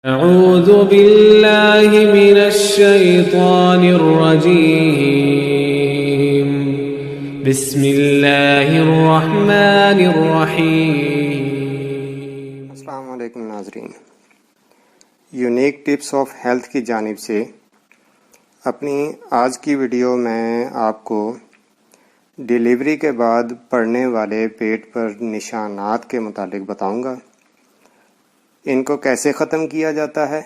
اعوذ باللہ من الشیطان الرجیم بسم اللہ الرحمن الرحیم۔ السلام علیکم ناظرین، یونیک ٹپس آف ہیلتھ کی جانب سے اپنی آج کی ویڈیو میں آپ کو ڈیلیوری کے بعد پڑنے والے پیٹ پر نشانات کے متعلق بتاؤں گا۔ ان کو کیسے ختم کیا جاتا ہے؟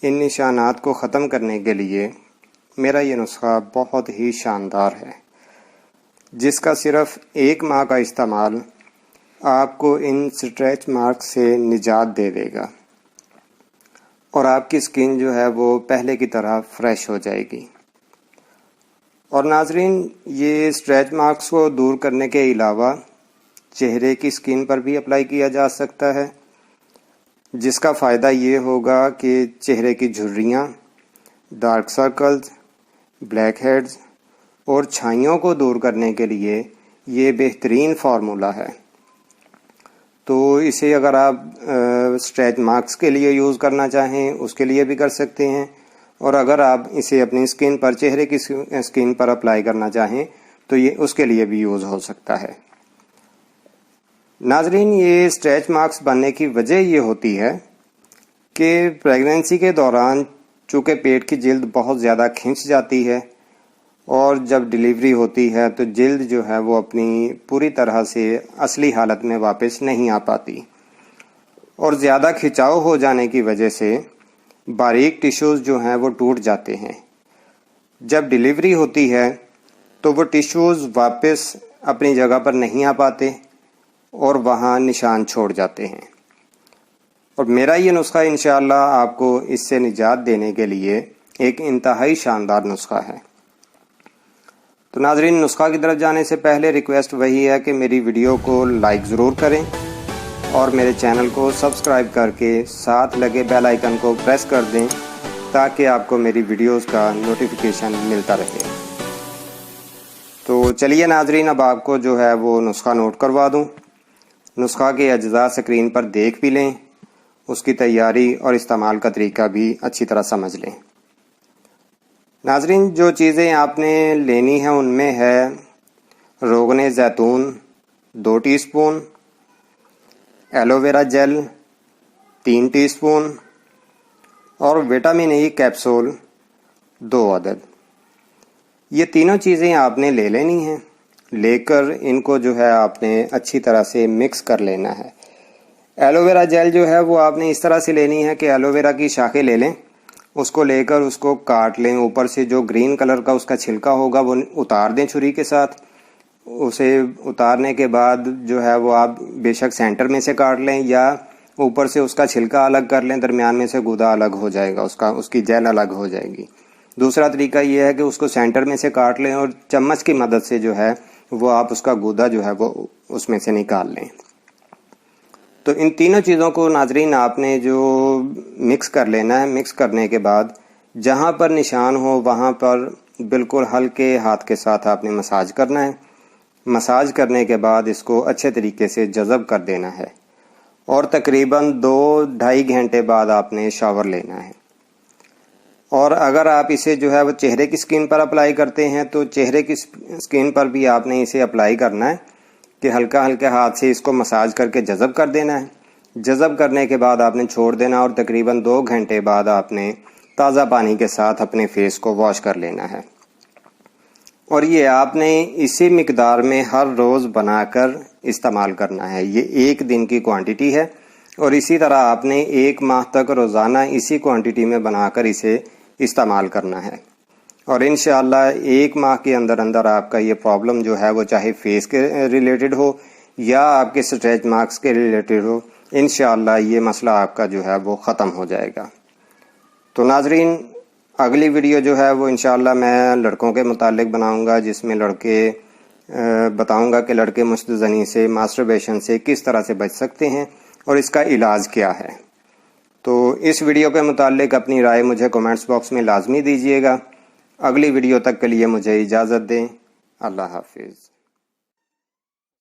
ان نشانات کو ختم کرنے کے لیے میرا یہ نسخہ بہت ہی شاندار ہے، جس کا صرف 1 ماہ کا استعمال آپ کو ان سٹریچ مارک سے نجات دے دے گا اور آپ کی سکن جو ہے وہ پہلے کی طرح فریش ہو جائے گی۔ اور ناظرین، یہ سٹریچ مارکس کو دور کرنے کے علاوہ چہرے کی سکن پر بھی اپلائی کیا جا سکتا ہے، جس کا فائدہ یہ ہوگا کہ چہرے کی جھریاں، ڈارک سرکلز، بلیک ہیڈز اور چھائیوں کو دور کرنے کے لیے یہ بہترین فارمولا ہے۔ تو اسے اگر آپ اسٹریچ مارکس کے لیے یوز کرنا چاہیں اس کے لیے بھی کر سکتے ہیں، اور اگر آپ اسے اپنی سکن پر، چہرے کی سکن پر اپلائی کرنا چاہیں تو یہ اس کے لیے بھی یوز ہو سکتا ہے۔ ناظرین، یہ اسٹریچ مارکس بننے کی وجہ یہ ہوتی ہے کہ پریگننسی کے دوران چونکہ پیٹ کی جلد بہت زیادہ کھنچ جاتی ہے، اور جب ڈیلیوری ہوتی ہے تو جلد جو ہے وہ اپنی پوری طرح سے اصلی حالت میں واپس نہیں آ پاتی، اور زیادہ کھچاؤ ہو جانے کی وجہ سے باریک ٹیشوز جو ہیں وہ ٹوٹ جاتے ہیں۔ جب ڈیلیوری ہوتی ہے تو وہ ٹیشوز واپس اپنی جگہ پر نہیں آ پاتے اور وہاں نشان چھوڑ جاتے ہیں، اور میرا یہ نسخہ انشاءاللہ آپ کو اس سے نجات دینے کے لیے ایک انتہائی شاندار نسخہ ہے۔ تو ناظرین، نسخہ کی طرف جانے سے پہلے ریکویسٹ وہی ہے کہ میری ویڈیو کو لائک ضرور کریں اور میرے چینل کو سبسکرائب کر کے ساتھ لگے بیل آئیکن کو پریس کر دیں تاکہ آپ کو میری ویڈیوز کا نوٹیفیکیشن ملتا رہے۔ تو چلیے ناظرین، اب آپ کو جو ہے وہ نسخہ نوٹ کروا دوں۔ نسخہ کے اجزاء سکرین پر دیکھ بھی لیں، اس کی تیاری اور استعمال کا طریقہ بھی اچھی طرح سمجھ لیں۔ ناظرین، جو چیزیں آپ نے لینی ہیں ان میں ہے روغن زیتون 2 teaspoon, aloe vera gel 3 teaspoon اور وٹامن ای کیپسول 2 عدد۔ یہ تینوں چیزیں آپ نے لے لینی ہیں، لے کر ان کو جو ہے آپ نے اچھی طرح سے مکس کر لینا ہے۔ ایلو ویرا جیل جو ہے وہ آپ نے اس طرح سے لینی ہے کہ ایلو ویرا کی شاخیں لے لیں، اس کو لے کر اس کو کاٹ لیں، اوپر سے جو گرین کلر کا اس کا چھلکا ہوگا وہ اتار دیں چھری کے ساتھ۔ اسے اتارنے کے بعد جو ہے وہ آپ بے شک سینٹر میں سے کاٹ لیں یا اوپر سے اس کا چھلکا الگ کر لیں، درمیان میں سے گودا الگ ہو جائے گا، اس کی جیل الگ ہو جائے گی۔ دوسرا طریقہ یہ ہے کہ اس کو سینٹر میں سے کاٹ لیں اور چمچ کی مدد سے جو ہے وہ آپ اس کا گودا جو ہے وہ اس میں سے نکال لیں۔ تو ان تینوں چیزوں کو ناظرین آپ نے جو مکس کر لینا ہے، مکس کرنے کے بعد جہاں پر نشان ہو وہاں پر بالکل ہلکے ہاتھ کے ساتھ آپ نے مساج کرنا ہے۔ مساج کرنے کے بعد اس کو اچھے طریقے سے جذب کر دینا ہے، اور تقریباً 2-2.5 گھنٹے بعد آپ نے شاور لینا ہے۔ اور اگر آپ اسے جو ہے وہ چہرے کی سکن پر اپلائی کرتے ہیں تو چہرے کی سکن پر بھی آپ نے اسے اپلائی کرنا ہے کہ ہلکا ہلکا ہاتھ سے اس کو مساج کر کے جذب کر دینا ہے۔ جذب کرنے کے بعد آپ نے چھوڑ دینا، اور تقریباً 2 گھنٹے بعد آپ نے تازہ پانی کے ساتھ اپنے فیس کو واش کر لینا ہے۔ اور یہ آپ نے اسی مقدار میں ہر روز بنا کر استعمال کرنا ہے۔ یہ 1 دن کی کوانٹٹی ہے، اور اسی طرح آپ نے 1 ماہ تک روزانہ اسی کوانٹٹی میں بنا کر اسے استعمال کرنا ہے، اور انشاءاللہ 1 ماہ کے اندر اندر آپ کا یہ پرابلم جو ہے وہ چاہے فیس کے ریلیٹڈ ہو یا آپ کے سٹریچ مارکس کے ریلیٹڈ ہو، انشاءاللہ یہ مسئلہ آپ کا جو ہے وہ ختم ہو جائے گا۔ تو ناظرین، اگلی ویڈیو جو ہے وہ انشاءاللہ میں لڑکوں کے متعلق بناؤں گا، جس میں بتاؤں گا کہ لڑکے مستزنی سے، ماسٹربیشن سے کس طرح سے بچ سکتے ہیں اور اس کا علاج کیا ہے۔ تو اس ویڈیو کے متعلق اپنی رائے مجھے کمنٹس باکس میں لازمی دیجیے گا۔ اگلی ویڈیو تک کے لیے مجھے اجازت دیں۔ اللہ حافظ۔